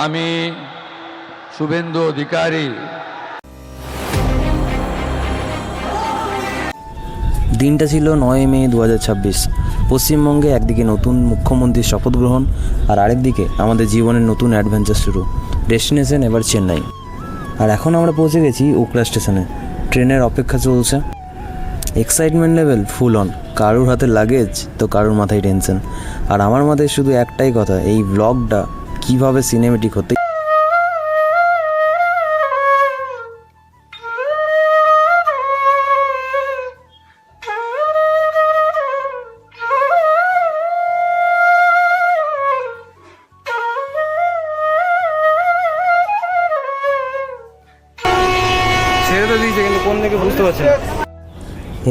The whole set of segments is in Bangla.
আমি শুভেন্দু অধিকারী দিনটা ছিল 9 মে 2026। পশ্চিমবঙ্গে একদিকে নতুন মুখ্যমন্ত্রীর শপথ গ্রহণ আর আরেকদিকে আমাদের জীবনের নতুন অ্যাডভেঞ্চার শুরু। ডেস্টিনেশন এবার চেন্নাই। আর এখন আমরা পৌঁছে গেছি উকড়া স্টেশনে। ট্রেনের অপেক্ষা চলছে। Excitement level full on. কারুর হাতে লাগেজ তো কারুর মাথায় টেনশন। আর আমার মাথায় শুধু একটাই কথা, এই ব্লগটা কীভাবে সিনেমেটিক হতে। ছেড়ে তো দিয়েছে কিন্তু কোন দিকে বুঝতে পারছি না।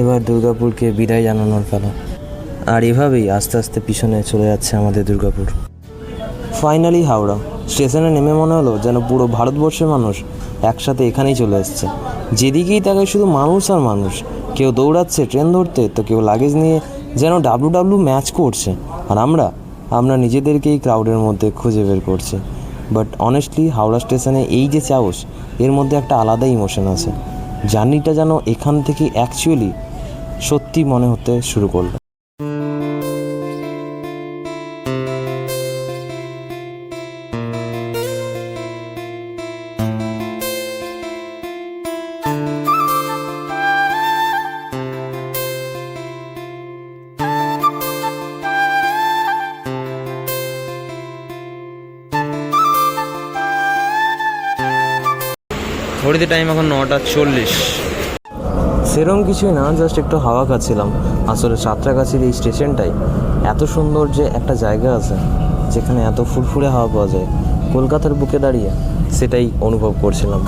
এবার দুর্গাপুরকে বিদায় জানানোর পালা। আর এভাবেই আস্তে আস্তে পিছনে চলে যাচ্ছে আমাদের দুর্গাপুর। ফাইনালি হাওড়া স্টেশনে নেমে মনে হলো যেন পুরো ভারতবর্ষের মানুষ একসাথে এখানেই চলে এসছে। যেদিকেই তাকায় শুধু মানুষ আর মানুষ। কেউ দৌড়াচ্ছে ট্রেন ধরতে, তো কেউ লাগেজ নিয়ে যেন ডাব্লু ম্যাচ করছে। আর আমরা নিজেদেরকেই ক্রাউডের মধ্যে খুঁজে বের করছি। বাট অনেস্টলি হাওড়া স্টেশনে এই যে চাউস, এর মধ্যে একটা আলাদা ইমোশন আছে। জার্নিটা যেন এখান থেকে অ্যাকচুয়ালি সত্যি মনে হতে শুরু করলো। ঘড়িতে টাইম এখন 9:40। সেরকম কিছুই না, জাস্ট একটু হাওয়া খাচ্ছিলাম। আসলে সাঁতরাগাছির এই স্টেশনটাই এত সুন্দর যে একটা জায়গা আছে যেখানে এত ফুরফুরে হাওয়া পাওয়া যায়। কলকাতার বুকে দাঁড়িয়ে সেটাই অনুভব করছিলাম।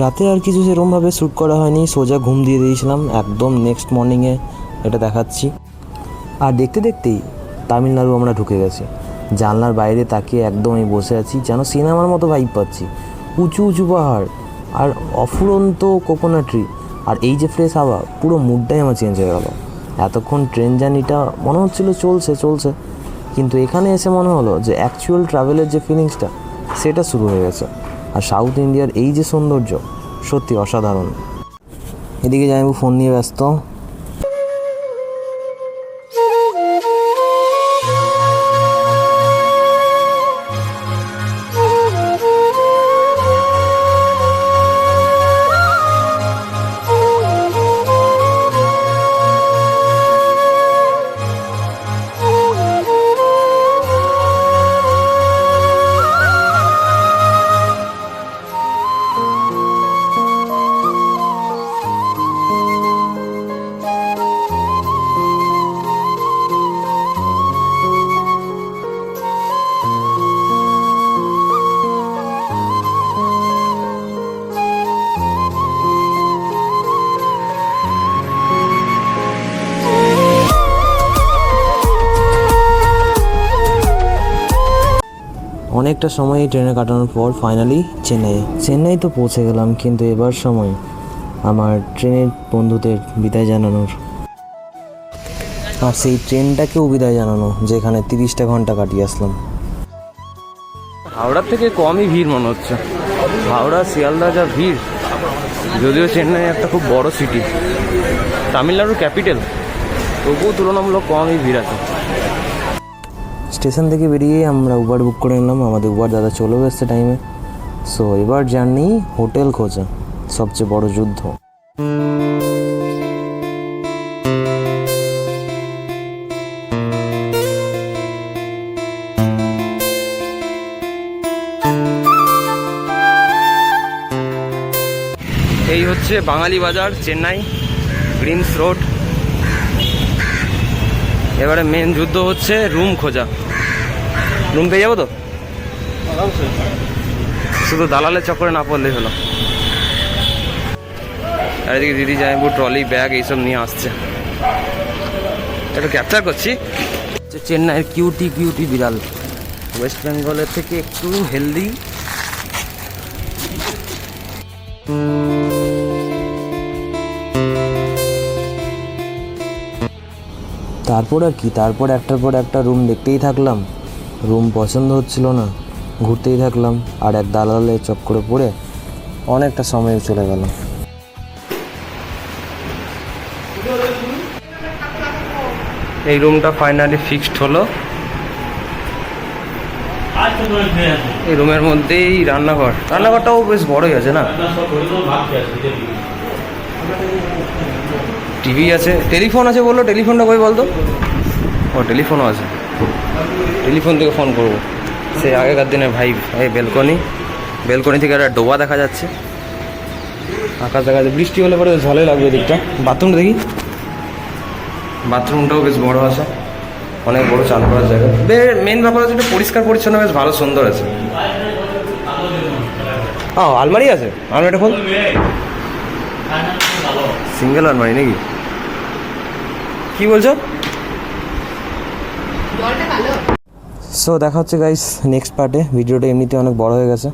রাতে আর কিছু সেরকমভাবে শ্যুট করা হয়নি, সোজা ঘুম দিয়ে দিয়েছিলাম। একদম নেক্সট মর্নিংয়ে এটা দেখাচ্ছি। আর দেখতে দেখতেই তামিলনাড়ু আমরা ঢুকে গেছি। জানলার বাইরে তাকিয়ে একদম আমি বসে আছি, যেন সিনেমার মতো ভাইব পাচ্ছি। উঁচু উঁচু পাহাড় আর অফুরন্ত কোকোনাট ট্রি, আর এই যে ফ্রেশ হাওয়া, পুরো মুডটাই আমার চেঞ্জ হয়ে গেল। এতক্ষণ ট্রেন জার্নিটা মনে হচ্ছিল চলছে, কিন্তু এখানে এসে মনে হলো যে অ্যাকচুয়াল ট্রাভেলের যে ফিলিংসটা সেটা শুরু হয়ে গেছে। আর সাউথ ইন্ডিয়ার এই যে সৌন্দর্য সত্যি অসাধারণ। এদিকে জামাইবাবু ফোন নিয়ে ব্যস্ত। অনেকটা সময় ট্রেনে কাটানোর পর ফাইনালি চেন্নাই তো পৌঁছে গেলাম। কিন্তু এবার সময় আমার ট্রেনের বন্ধুদের বিদায় জানানোর, আর সেই ট্রেনটাকেও বিদায় জানানো যেখানে 30টা ঘন্টা কাটিয়ে আসলাম। হাওড়ার থেকে কমই ভিড় মনে হচ্ছে। হাওড়া শিয়ালদা যা ভিড়, যদিও চেন্নাই একটা খুব বড় সিটি, তামিলনাড়ুর ক্যাপিটাল, তবুও তুলনামূলক কমই ভিড় আছে। স্টেশন থেকে বেরিয়েই আমরা উবার বুক করে নিলাম। আমাদের উবার দাদা চলেও এসছে টাইমে। সো এবার জার্নি হোটেল খোঁজা, সবচেয়ে বড় যুদ্ধ। এই হচ্ছে বাঙালি বাজার, চেন্নাই গ্রিমস রোড। এবারে মেন যুদ্ধ হচ্ছে রুম খোঁজা। রুম পেয়ে যাবো তো, শুধু দালালের চক্করে না পড়লেই হলো। আর এদিকে দিদি জামাইবু ট্রলি ব্যাগ এইসব নিয়ে আসছে, একটু ক্যাপচার করছি। চেন্নাইয়ের কিউটি বিড়াল, ওয়েস্ট বেঙ্গলের থেকে একটু হেলদি। তারপর আর কি, তারপর একটার পর একটা রুম দেখতেই থাকলাম। রুম পছন্দ হচ্ছিল না, ঘুরতেই থাকলাম আর এক দালালের চক্করে পড়ে অনেকটা সময় চলে গেল। এই রুমটা ফাইনালি ফিক্সড হলো। এই রুমের মধ্যেই রান্নাঘরটাও বেশ বড়ই আছে না? টিভি আছে, টেলিফোন আছে বললো, টেলিফোনটা কই বলতো? ও টেলিফোনও আছে, টেলিফোন থেকে ফোন করবো। সেই আগেকার দিনে ভাই। এই বেলকনি থেকে একটা ডোবা দেখা যাচ্ছে, আকাশ দেখা যাচ্ছে। বৃষ্টি হলে পরে ভালোই লাগবে দিকটা। বাথরুমটা দেখি, বাথরুমটাও বেশ বড় আছে, অনেক বড় চান করার জায়গা। মেন ব্যাপার হচ্ছে পরিষ্কার পরিচ্ছন্ন, বেশ ভালো সুন্দর আছে। আলমারি আছে, আলমারিটা খোল। সিঙ্গেল আলমারি নাকি? কি বলছো? সো দেখা হচ্ছে গাইস নেক্সট পার্টে। ভিডিওটা এমনিতে অনেক বড় হয়ে গেছে।